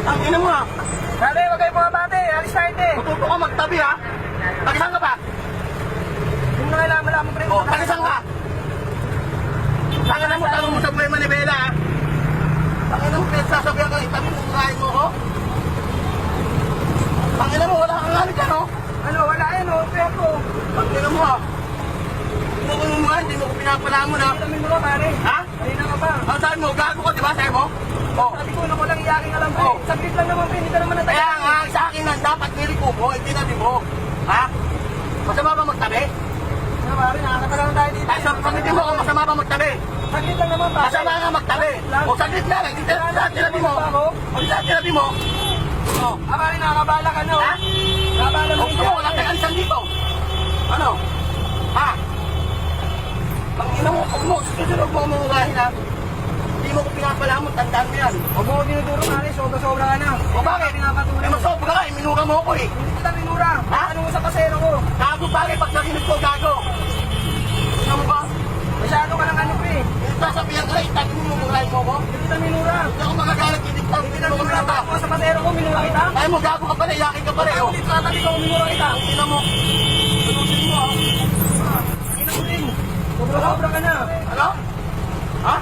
Ang ina mo ha. Pare, wag kayo mga bate. Alis tayo ito eh. Tututo ka magtabi ha. Tagisan ka ba? Yung na kailangan mo pre. O, tagisan ka. Tangan mo, tanong mo sa buhay manibela ha. Tangan mo, pinagsasabihan ka, itabi mo kain mo ko. Tangan mo, wala kang alit yan o. Ano, wala yan o. Kaya ko. Tangan mo ha. Tinukong mo nga, hindi mo ko pinapalamon ha. Kami mo ka pare. Ha? Ayun na ka ba? Ang sabi mo, gago ko, di ba? Sabi mo? O. Sabi ko na ko lang iyaking alam pre. Oh. Saglit lang naman pre. Hindi ka naman natayo. Kaya nga, sa akin lang, dapat niliko mo, hindi nabi mo. Ha? Masama ba magtabi? Ano pare, nakakatalang tayo dito. Ay, sa pamilya mo, kung masama ba magtabi? Saglit lang naman pare. Masama nga magtabi. O saglit lang, hindi lahat tinabi mo. O lahat tinabi mo. O. Pare, nakakabala ka na o. Ha? Nakabala mo O gusto mo, wala tayong alisan dito. Ano? Ha? Pag ina mo, huwag mo, susunod mo umurahin ha. Hindi mo ko pinapalamon, tandaan mo yan. Huwag mo ko dinuduro pare. Sobra-sobra ka na. O bakit? Pinapatuloy Eh, mo. masobra ka, minura mo ako eh. Hindi kita minura. Ha? Ano mo sa pasero ko? Gago bagay, pag narinig ko, gago. Ano mo ba? Masyado ka lang ano pre. Sasabihan ka, itabi mo yung umurahin mo ko. Hindi kita minura. Hindi ako magagalit, hindi ko Hindi kita minura. Ako sa pasero ko, minura kita. Ay mo, gago ka pala, iyakin ka pala, oh. Hindi tatabi ko, minura kita. Ina mo. Tunusin mo, ah. Ina mo rin. Sobra-sobra ka na. Ano? Ha?